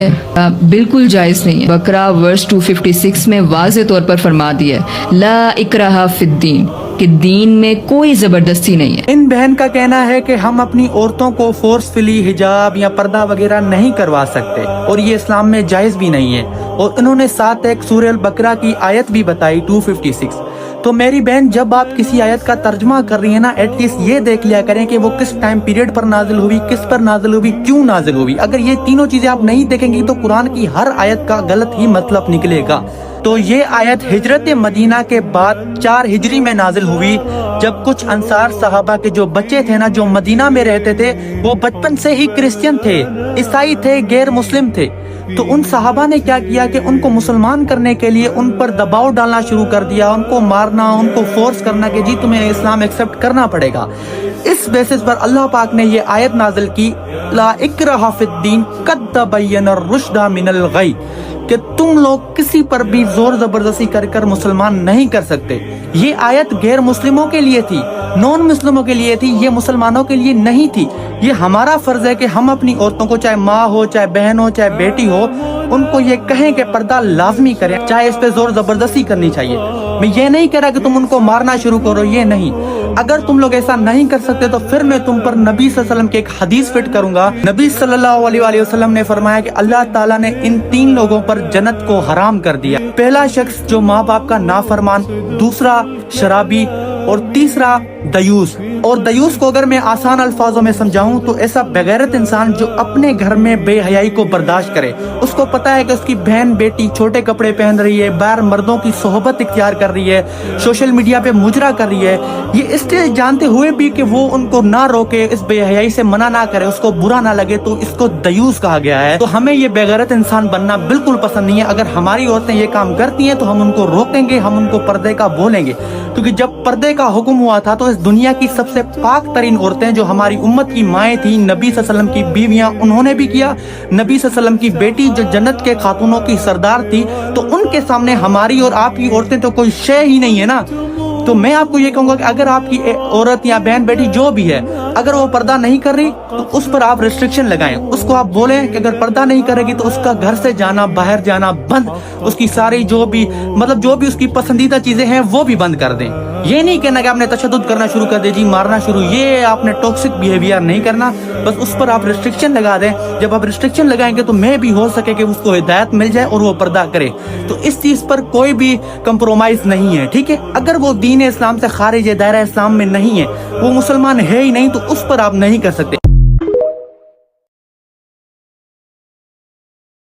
بالکل جائز نہیں ہے۔ بقرہ ورس 256 میں واضح طور پر فرما دیا ہے لا اکراہ فی الدین، کہ دین میں کوئی زبردستی نہیں ہے۔ ان بہن کا کہنا ہے کہ ہم اپنی عورتوں کو فورسفلی حجاب یا پردہ وغیرہ نہیں کروا سکتے اور یہ اسلام میں جائز بھی نہیں ہے، اور انہوں نے ساتھ ایک سورہ البقرہ کی آیت بھی بتائی 256۔ تو میری بہن، جب آپ کسی آیت کا ترجمہ کر رہی ہیں نا، ایٹ لیسٹ یہ دیکھ لیا کریں کہ وہ کس ٹائم پیریڈ پر نازل ہوئی، کس پر نازل ہوئی، کیوں نازل ہوئی۔ اگر یہ تینوں چیزیں آپ نہیں دیکھیں گی تو قرآن کی ہر آیت کا غلط ہی مطلب نکلے گا۔ تو یہ آیت ہجرت مدینہ کے بعد 4 ہجری میں نازل ہوئی، جب کچھ انصار صحابہ کے جو بچے تھے نا، جو مدینہ میں رہتے تھے، وہ بچپن سے ہی کرسچن تھے، عیسائی تھے، غیر مسلم تھے۔ تو ان صحابہ نے کیا کیا کہ ان کو مسلمان کرنے کے لیے ان پر دباؤ ڈالنا شروع کر دیا، ان کو مارنا، ان کو فورس کرنا کہ جی تمہیں اسلام ایکسپٹ کرنا پڑے گا۔ اس بیسس پر اللہ پاک نے یہ آیت نازل کی لا اکراہ فی الدین قد تبین الرشد من الغی، کہ تم لوگ کسی پر بھی زور زبردستی کر مسلمان نہیں کر سکتے۔ یہ آیت غیر مسلموں کے لیے تھی، نون مسلموں کے لیے تھی، یہ مسلمانوں کے لیے نہیں تھی۔ یہ ہمارا فرض ہے کہ ہم اپنی عورتوں کو، چاہے ماں ہو، چاہے بہن ہو، چاہے بیٹی ہو، ان کو یہ کہیں کہ پردہ لازمی کریں، چاہے اس پہ زور زبردستی کرنی چاہیے۔ میں یہ نہیں کہہ رہا کہ تم ان کو مارنا شروع کرو، یہ نہیں۔ اگر تم لوگ ایسا نہیں کر سکتے تو پھر میں تم پر نبی صلی اللہ علیہ وسلم کی ایک حدیث فٹ کروں گا۔ نبی صلی اللہ علیہ وآلہ وسلم نے فرمایا کہ اللہ تعالیٰ نے ان 3 لوگوں پر جنت کو حرام کر دیا۔ پہلا شخص جو ماں باپ کا نافرمان، دوسرا شرابی، اور تیسرا دیوس۔ اور دیوس کو اگر میں آسان الفاظوں میں سمجھاؤں تو ایسا بغیرت انسان جو اپنے گھر میں بے حیائی کو برداشت کرے، اس کو پتا ہے کہ اس کی بہن بیٹی چھوٹے کپڑے پہن رہی ہے، باہر مردوں کی صحبت اختیار کر رہی ہے، سوشل میڈیا پہ مجرا کر رہی ہے، یہ اس لیے جانتے ہوئے بھی کہ وہ ان کو نہ روکے، اس بے حیائی سے منع نہ کرے، اس کو برا نہ لگے، تو اس کو دیوس کہا گیا ہے۔ تو ہمیں یہ بغیرت انسان بننا بالکل پسند نہیں ہے۔ اگر ہماری عورتیں یہ کام کرتی ہیں تو ہم ان کو روکیں گے، ہم ان کو پردے کا بولیں گے، کیونکہ جب پردے کا حکم ہوا تھا تو اس دنیا کی سب سے پاک ترین عورتیں جو ہماری امت کی مائیں تھیں، نبی صلی اللہ علیہ وسلم کی بیویاں، انہوں نے بھی کیا۔ نبی صلی اللہ علیہ وسلم کی بیٹی جو جنت کے خاتونوں کی سردار تھی، تو ان کے سامنے ہماری اور آپ کی عورتیں تو کوئی شے ہی نہیں ہے نا۔ تو میں آپ کو یہ کہوں گا کہ اگر آپ کی عورت یا بہن بیٹی جو بھی ہے، اگر وہ پردہ نہیں کر رہی تو اس پر آپ ریسٹرکشن لگائیں، اس کو آپ بولیں کہ اگر پردہ نہیں کرے گی تو اس کا گھر سے جانا، باہر جانا بند، اس کی ساری جو بھی اس کی پسندیدہ چیزیں ہیں وہ بھی بند کر دیں۔ یہ نہیں کہنا کہ آپ نے تشدد کرنا شروع کر دے، جی مارنا شروع، یہ آپ نے ٹاکسک بیہیویئر نہیں کرنا، بس اس پر آپ ریسٹرکشن لگا دیں۔ جب آپ ریسٹرکشن لگائیں گے تو میں بھی ہو سکے کہ اس کو ہدایت مل جائے اور وہ پردہ کرے۔ تو اس چیز پر کوئی بھی کمپرومائز نہیں ہے، ٹھیک ہے۔ اگر وہ دین اسلام سے خارج ہے، دائرہ اسلام میں نہیں ہے، وہ مسلمان ہے ہی نہیں، تو اس پر آپ نہیں کر سکتے۔